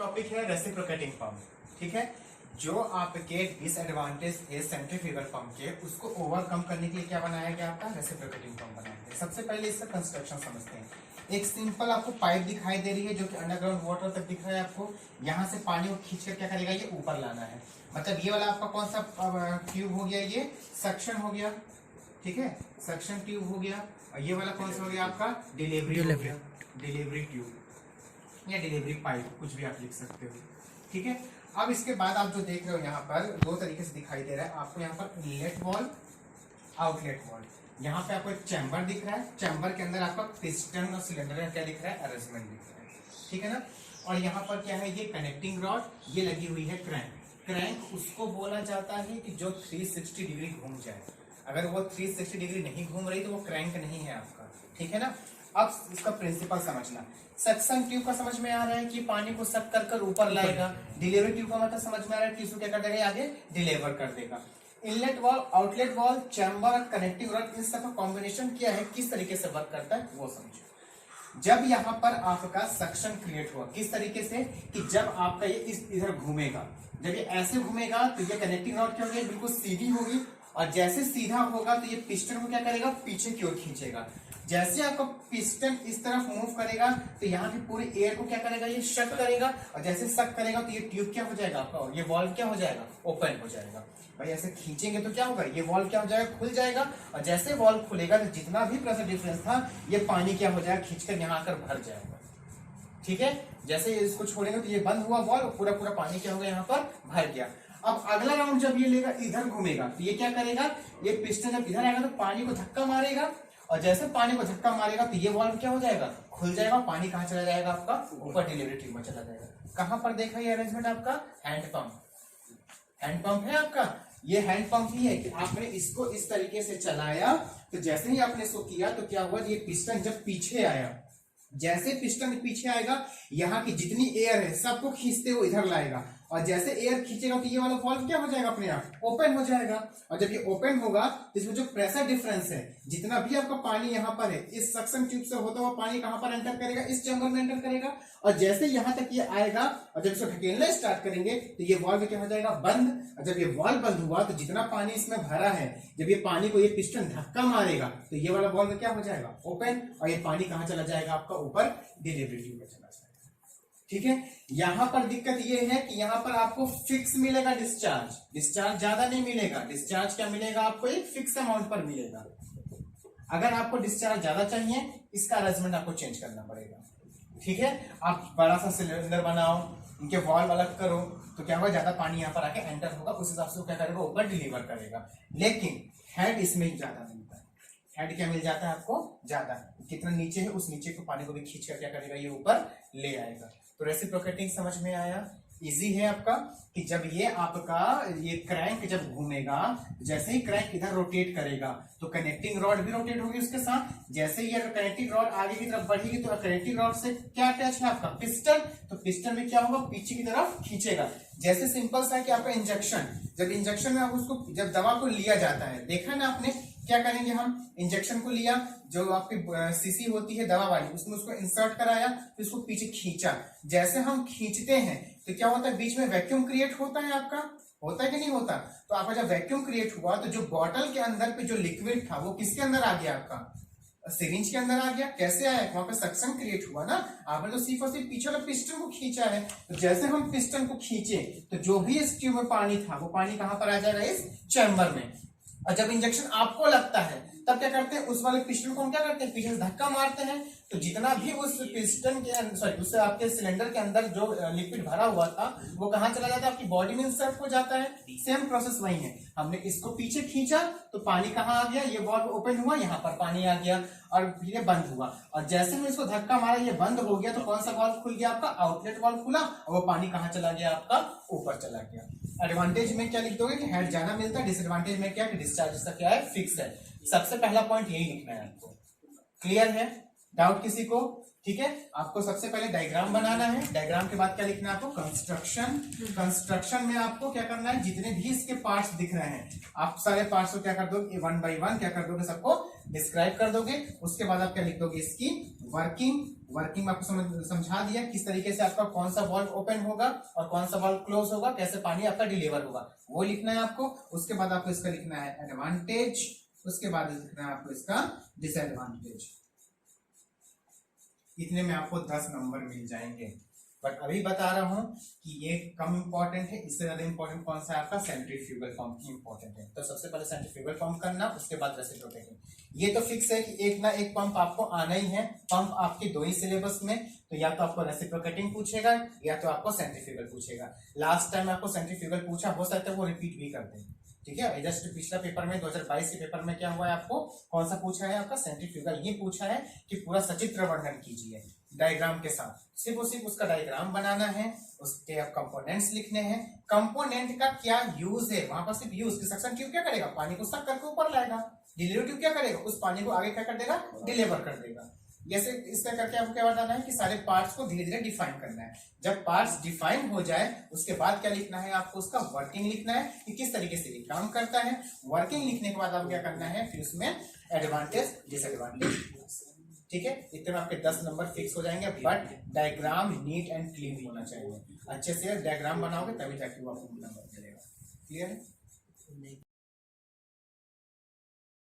Topic है reciprocating pump. ठीक है, जो आपके डिसएडवांटेज है सेंट्रीफ्यूगल पंप के, उसको ओवरकम करने के लिए क्या बनाया गया? आपका रेसिप्रोकेटिंग पंप बनाया गया। सबसे पहले इसका कंस्ट्रक्शन समझते हैं। एक सिंपल आपको पाइप दिखाई दे रही है जो कि अंडरग्राउंड वाटर तक दिख रहा है आपको। यहाँ से पानी को खींचकर क्या करेगा? ये ऊपर लाना है। मतलब ये वाला आपका कौन सा ट्यूब हो गया? ये सक्शन हो गया। ठीक है, सक्शन ट्यूब हो गया। और ये वाला कौन सा हो गया? आपका डिलीवरी हो गया, डिलीवरी ट्यूब या डिलीवरी पाइप, कुछ भी आप लिख सकते हो। ठीक है, अब इसके बाद आप जो देख रहे हो यहाँ पर दो तरीके से दिखाई दे रहा है आपको। यहाँ पर इनलेट वॉल, आउटलेट वॉल। यहाँ पे आपको एक चैम्बर दिख रहा है, चैम्बर के अंदर आपका पिस्टन और सिलेंडर का क्या दिख रहा है? अरेंजमेंट दिख रहा है। ठीक है ना। और यहाँ पर क्या है? ये कनेक्टिंग रॉड, ये लगी हुई है क्रैंक। क्रैंक उसको बोला जाता है कि जो 360 डिग्री घूम जाए। अगर वो 360 डिग्री नहीं घूम रही तो वो क्रैंक नहीं है आपका। ठीक है ना। अब इसका प्रिंसिपल समझना। सक्शन ट्यूब का समझ में आ रहा है कि पानी को सक कर ऊपर लाएगा। डिलीवरी ट्यूब का मतलब समझ में आ रहा है कि इसको क्या कर देगा? आगे डिलीवर कर देगा। Inlet valve, outlet wall, chamber और कनेक्टिंग रॉड, इन सब का कॉम्बिनेशन क्या है, किस तरीके से वर्क करता है वो समझो। जब यहाँ पर आपका सक्शन क्रिएट हुआ, किस तरीके से कि जब आपका ये इधर घूमेगा, जब ये ऐसे घूमेगा तो ये कनेक्टिंग रॉड क्या होगी? बिल्कुल सीधी होगी। और जैसे सीधा होगा तो ये पिस्टन को क्या करेगा? पीछे की ओर खींचेगा। जैसे आपका पिस्टन इस तरफ मूव करेगा तो यहाँ की पूरी एयर को क्या करेगा? ये शक करेगा। और जैसे शक करेगा तो ये ट्यूब क्या हो जाएगा आपका? ये वॉल्व क्या हो जाएगा? ओपन हो जाएगा। भाई ऐसे खींचेंगे तो क्या होगा? ये वॉल्व क्या हो जाएगा? खुल जाएगा। और जैसे वॉल्व खुलेगा तो जितना भी प्रेशर डिफरेंस था ये पानी क्या हो जाएगा? खींचकर यहाँ आकर भर जाएगा। ठीक है, जैसे इसको छोड़ेंगे तो ये बंद हुआ वॉल्व, पूरा पूरा पानी क्या होगा? यहाँ पर भर गया। अब अगला राउंड जब ये लेगा, इधर घूमेगा तो ये क्या करेगा? ये पिस्टन जब इधर आएगा तो पानी को धक्का मारेगा। और जैसे पानी को धक्का मारेगा तो ये वॉल्व क्या हो जाएगा? खुल जाएगा। पानी कहाँ चला जाएगा? आपका ऊपर डिलीवरी ट्यूब में चला जाएगा। कहां पर देखा ये अरेंजमेंट आपका? Hand pump. हैंड पंप है आपका, ये हैंड पंप ही है कि आपने इसको इस तरीके से चलाया तो जैसे ही आपने इसको किया तो क्या हुआ? ये पिस्टन जब पीछे आया, जैसे पिस्टन पीछे आएगा यहाँ की जितनी एयर है सबको खींचते हुए इधर लाएगा। और जैसे एयर खींचेगा तो ये वाला वॉल्व क्या हो जाएगा? अपने आप ओपन हो जाएगा। और जब ये ओपन होगा तो इसमें जो प्रेशर डिफरेंस है, जितना भी आपका पानी यहाँ पर है, इस सक्शन ट्यूब से होता हुआ पानी कहां पर एंटर करेगा? इस चैम्बर में एंटर करेगा। और जैसे यहां तक ये आएगा और जब इसको ढकेलना स्टार्ट करेंगे तो ये वॉल्व क्या हो जाएगा? बंद। और जब ये वॉल्व बंद हुआ तो जितना पानी इसमें भरा है, जब ये पानी को ये पिस्टन धक्का मारेगा तो ये वाला वॉल्व क्या हो जाएगा? ओपन। और ये पानी कहां चला जाएगा? आपका ऊपर डिलीवरी ट्यूब में चला जाएगा। ठीक है, यहां पर दिक्कत ये है कि यहां पर आपको फिक्स मिलेगा डिस्चार्ज। डिस्चार्ज ज्यादा नहीं मिलेगा। डिस्चार्ज क्या मिलेगा? आपको एक फिक्स अमाउंट पर मिलेगा। अगर आपको डिस्चार्ज ज्यादा चाहिए, इसका अरेंजमेंट आपको चेंज करना पड़ेगा। ठीक है, आप बड़ा सा सिलेंडर बनाओ, उनके वॉल्व अलग करो तो क्या होगा? ज्यादा पानी यहाँ पर आके एंटर होगा, उस हिसाब से वो क्या करेगा? ऊपर डिलीवर करेगा। लेकिन हेड इसमें ही ज्यादा मिलता है। हेड क्या मिल जाता है आपको? ज्यादा। कितना नीचे है उस नीचे को पानी को भी खींच कर क्या करेगा? ये ऊपर ले आएगा। तो रेसिप्रोकेटिंग समझ में आया? इजी है आपका कि जब ये आपका ये क्रैंक जब घूमेगा, जैसे ही क्रैंक इधर रोटेट करेगा तो कनेक्टिंग रॉड भी रोटेट होगी उसके साथ। जैसे ही कनेक्टिंग रॉड आगे की तरफ बढ़ेगी तो कनेक्टिंग रॉड से क्या अटैच है? आपका पिस्टन। तो पिस्टन में क्या होगा? पीछे की तरफ खींचेगा। जैसे सिंपल सा है कि आपका इंजेक्शन, जब इंजेक्शन में आप उसको जब दवा को लिया जाता है, देखा ना आपने, क्या करेंगे हम? इंजेक्शन को लिया, जो आपकी सीसी होती है दवा वाली, उसमें उसको इंसर्ट कराया, फिर उसको पीछे खींचा। जैसे हम खींचते हैं तो क्या होता है? बीच में वैक्यूम क्रिएट होता है आपका, होता है कि नहीं होता? तो आपका जब वैक्यूम क्रिएट हुआ तो जो बॉटल के अंदर पे जो लिक्विड था वो किसके अंदर आ गया? आपका सिरिंज के अंदर आ गया। कैसे आया? वहां पे सक्शन क्रिएट हुआ ना। आपने तो सिर्फ और सिर्फ पीछे वाला पिस्टन को खींचा है। तो जैसे हम पिस्टन को खींचे तो जो भी इस ट्यूब में पानी था वो पानी कहां पर आ जाएगा? इस चैम्बर में। और जब इंजेक्शन आपको लगता है तब क्या करते हैं? उस वाले पिस्टन को हम क्या करते हैं? पीछे से धक्का मारते हैं तो जितना भी उस पिस्टन के सॉरी उससे आपके सिलेंडर के अंदर जो लिक्विड भरा हुआ था वो कहां चला जाता है? आपकी बॉडी में इंसर्ट हो जाता है। सेम प्रोसेस वही है। हमने इसको पीछे खींचा तो पानी कहां आ गया? ये वॉल्व ओपन हुआ, यहाँ पर पानी आ गया और फिर ये बंद हुआ। और जैसे में इसको धक्का मारा ये बंद हो गया तो कौन सा वॉल्व खुल गया? आपका आउटलेट वॉल्व खुला और वो पानी कहां चला गया? आपका ऊपर चला गया। एडवांटेज में क्या लिख दोगे? कि हेड ज्यादा मिलता है। डिसएडवांटेज में क्या? कि डिस्चार्ज इसका क्या है? फिक्स है। सबसे पहला पॉइंट यही लिखना है आपको। क्लियर है? डाउट किसी को? ठीक है, आपको सबसे पहले डायग्राम बनाना है, डायग्राम के बाद क्या लिखना है आपको? कंस्ट्रक्शन। कंस्ट्रक्शन में आपको क्या करना है, जितने भी इसके पार्ट्स दिख रहे हैं आप सारे पार्ट्स को क्या कर दोगे, वन बाय वन क्या कर दोगे, सबको डिस्क्राइब कर दोगे। उसके बाद आप क्या लिख दोगे, इसकी वर्किंग। वर्किंग में आपको समझा दिया किस तरीके से आपका कौन सा वाल्व ओपन होगा और कौन सा वाल्व क्लोज होगा, कैसे पानी आपका डिलीवर होगा, वो लिखना है आपको। उसके बाद आपको इसका लिखना है एडवांटेज, उसके बाद लिखना है आपको इसका डिसएडवांटेज। इतने में आपको 10 नंबर मिल जाएंगे। बट अभी बता रहा हूं कि ये कम इंपॉर्टेंट है, इससे ज्यादा इंपॉर्टेंट कौन सा है आपका? सेंट्रीफ्यूगल पंप इंपॉर्टेंट है। तो सबसे पहले सेंट्रीफ्यूगल पंप करना, उसके बाद रेसिप्रोकेटिंग। ये तो फिक्स है कि एक ना एक पंप आपको आना ही है। पंप आपके दो ही सिलेबस में, तो या तो आपको रेसिप्रोकेटिंग पूछेगा या तो आपको सेंट्रीफ्यूगल पूछेगा। लास्ट टाइम आपको सेंट्रीफ्यूगल पूछा, हो सकता है वो रिपीट भी कर दे। ठीक है, जस्ट पिछला पेपर में 2022 के पेपर में क्या हुआ है, आपको कौन सा पूछा है? आपका सेंट्रीफ्यूगल। ये पूछा है कि पूरा सचित्र वर्णन कीजिए डायग्राम के साथ। सिर्फ और सिर्फ उसका डायग्राम बनाना है, उसके आप कंपोनेंट्स लिखने हैं। कंपोनेंट का क्या यूज है वहां पर? सिर्फ यूज। सक्शन ट्यूब क्या करेगा? पानी को सक करके ऊपर लाएगा। डिलीवरी ट्यूब क्या करेगा? उस पानी को आगे क्या कर देगा? डिलीवर कर देगा। जैसे इसका करके आपको क्या बताना है कि सारे पार्ट्स को धीरे धीरे डिफाइन करना है। जब पार्ट्स डिफाइन हो जाए उसके बाद क्या लिखना है आपको? उसका वर्किंग लिखना है कि किस तरीके से ये काम करता है। वर्किंग लिखने के बाद आप क्या करना है, फिर उसमें एडवांटेज डिसएडवांटेज। ठीक है, इतने में आपके 10 नंबर फिक्स हो जाएंगे। But diagram neat and clean होना चाहिए। अच्छे से डायग्राम बनाओगे तभी जाके वो आपको नंबर मिलेगा। क्लियर है?